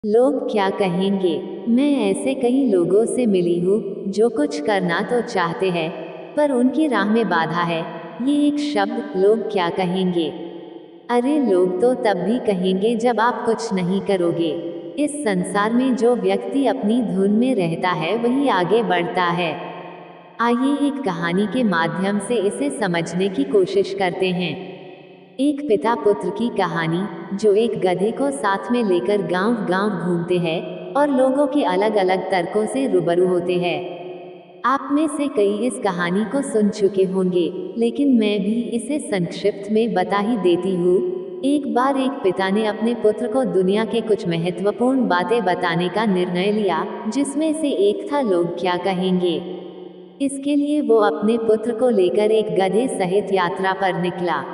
लोग क्या कहेंगे। मैं ऐसे कई लोगों से मिली हूँ जो कुछ करना तो चाहते हैं पर उनकी राह में बाधा है। ये एक शब्द लोग क्या कहेंगे। अरे लोग तो तब भी कहेंगे जब आप कुछ नहीं करोगे। इस संसार में जो व्यक्ति अपनी धुन में रहता है वही आगे बढ़ता है। आइए एक कहानी के माध्यम से इसे समझने की कोशिश करते हैं। एक पिता पुत्र की कहानी, जो एक गधे को साथ में लेकर गांव गांव घूमते हैं और लोगों के अलग अलग तर्कों से रूबरू होते हैं। आप में से कई इस कहानी को सुन चुके होंगे, लेकिन मैं भी इसे संक्षिप्त में बता ही देती हूँ। एक बार एक पिता ने अपने पुत्र को दुनिया के कुछ महत्वपूर्ण बातें बताने का निर्णय लिया, जिसमें से एक था लोग क्या कहेंगे। इसके लिए वो अपने पुत्र को लेकर एक गधे सहित यात्रा पर निकला।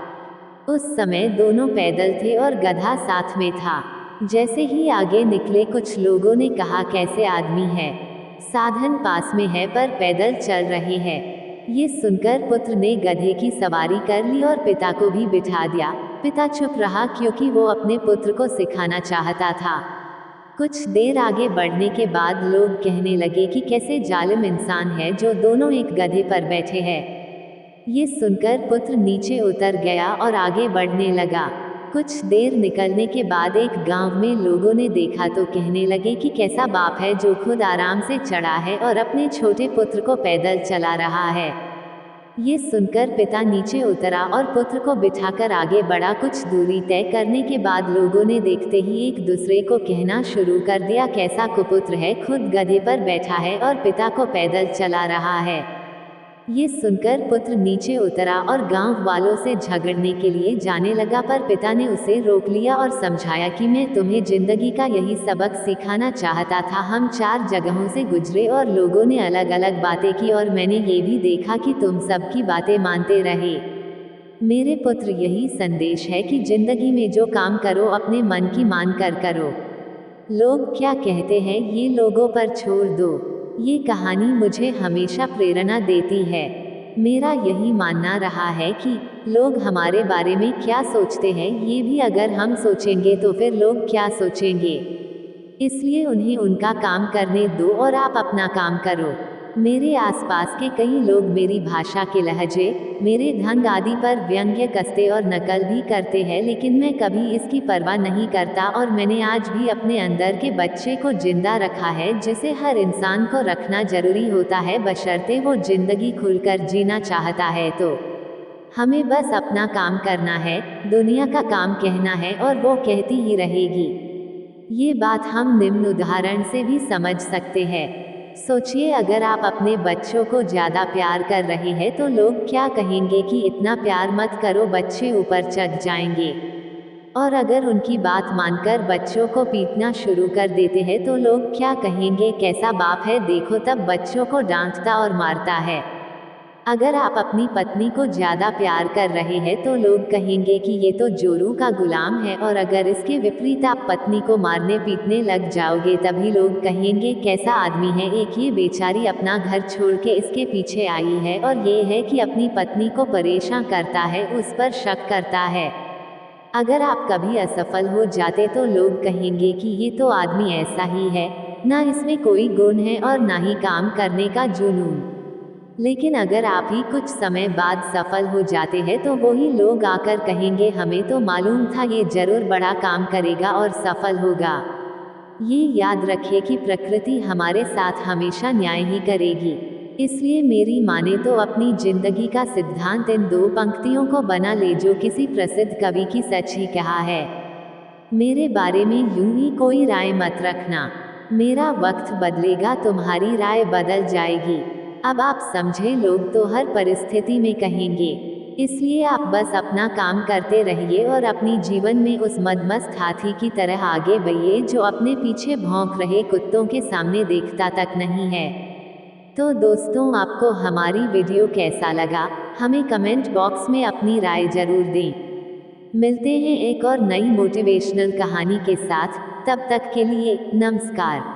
उस समय दोनों पैदल थे और गधा साथ में था। जैसे ही आगे निकले कुछ लोगों ने कहा, कैसे आदमी है, साधन पास में है पर पैदल चल रहे हैं। ये सुनकर पुत्र ने गधे की सवारी कर ली और पिता को भी बिठा दिया। पिता चुप रहा क्योंकि वो अपने पुत्र को सिखाना चाहता था। कुछ देर आगे बढ़ने के बाद लोग कहने लगे कि कैसे जालिम इंसान है जो दोनों एक गधे पर बैठे हैं। ये सुनकर पुत्र नीचे उतर गया और आगे बढ़ने लगा। कुछ देर निकलने के बाद एक गांव में लोगों ने देखा तो कहने लगे कि कैसा बाप है जो खुद आराम से चढ़ा है और अपने छोटे पुत्र को पैदल चला रहा है। ये सुनकर पिता नीचे उतरा और पुत्र को बिठाकर आगे बढ़ा। कुछ दूरी तय करने के बाद लोगों ने देखते ही एक दूसरे को कहना शुरू कर दिया, कैसा कुपुत्र है, खुद गधे पर बैठा है और पिता को पैदल चला रहा है। ये सुनकर पुत्र नीचे उतरा और गांव वालों से झगड़ने के लिए जाने लगा, पर पिता ने उसे रोक लिया और समझाया कि मैं तुम्हें जिंदगी का यही सबक सिखाना चाहता था। हम 4 जगहों से गुजरे और लोगों ने अलग अलग बातें की और मैंने ये भी देखा कि तुम सबकी बातें मानते रहे। मेरे पुत्र, यही संदेश है कि जिंदगी में जो काम करो अपने मन की मान कर करो। लोग क्या कहते हैं ये लोगों पर छोड़ दो। ये कहानी मुझे हमेशा प्रेरणा देती है। मेरा यही मानना रहा है कि लोग हमारे बारे में क्या सोचते हैं ये भी अगर हम सोचेंगे तो फिर लोग क्या सोचेंगे। इसलिए उन्हें उनका काम करने दो और आप अपना काम करो। मेरे आसपास के कई लोग मेरी भाषा के लहजे, मेरे ढंग आदि पर व्यंग्य कसते और नकल भी करते हैं, लेकिन मैं कभी इसकी परवाह नहीं करता और मैंने आज भी अपने अंदर के बच्चे को जिंदा रखा है, जिसे हर इंसान को रखना जरूरी होता है, बशर्ते वो जिंदगी खुलकर जीना चाहता है तो। हमें बस अपना काम करना है, दुनिया का काम कहना है और वो कहती ही रहेगी। ये बात हम निम्न उदाहरण से भी समझ सकते हैं। सोचिए, अगर आप अपने बच्चों को ज्यादा प्यार कर रहे हैं तो लोग क्या कहेंगे कि इतना प्यार मत करो, बच्चे ऊपर चढ़ जाएंगे। और अगर उनकी बात मानकर बच्चों को पीटना शुरू कर देते हैं तो लोग क्या कहेंगे, कैसा बाप है, देखो तब बच्चों को डांटता और मारता है। अगर आप अपनी पत्नी को ज्यादा प्यार कर रहे हैं तो लोग कहेंगे कि ये तो जोरू का गुलाम है, और अगर इसके विपरीत आप पत्नी को मारने पीटने लग जाओगे तभी लोग कहेंगे, कैसा आदमी है, एक ये बेचारी अपना घर छोड़ के इसके पीछे आई है और ये है कि अपनी पत्नी को परेशान करता है, उस पर शक करता है। अगर आप कभी असफल हो जाते तो लोग कहेंगे कि ये तो आदमी ऐसा ही है, ना इसमें कोई गुण है और ना ही काम करने का जुनून। लेकिन अगर आप ही कुछ समय बाद सफल हो जाते हैं तो वही लोग आकर कहेंगे, हमें तो मालूम था ये जरूर बड़ा काम करेगा और सफल होगा। ये याद रखिए कि प्रकृति हमारे साथ हमेशा न्याय ही करेगी। इसलिए मेरी माने तो अपनी जिंदगी का सिद्धांत इन 2 पंक्तियों को बना ले जो किसी प्रसिद्ध कवि की सच ही कहा है, मेरे बारे में यूं ही कोई राय मत रखना, मेरा वक्त बदलेगा तुम्हारी राय बदल जाएगी। अब आप समझे, लोग तो हर परिस्थिति में कहेंगे। इसलिए आप बस अपना काम करते रहिए और अपनी जीवन में उस मदमस्त हाथी की तरह आगे बढ़िए जो अपने पीछे भौंक रहे कुत्तों के सामने देखता तक नहीं है। तो दोस्तों, आपको हमारी वीडियो कैसा लगा, हमें कमेंट बॉक्स में अपनी राय जरूर दें। मिलते हैं एक और नई मोटिवेशनल कहानी के साथ, तब तक के लिए नमस्कार।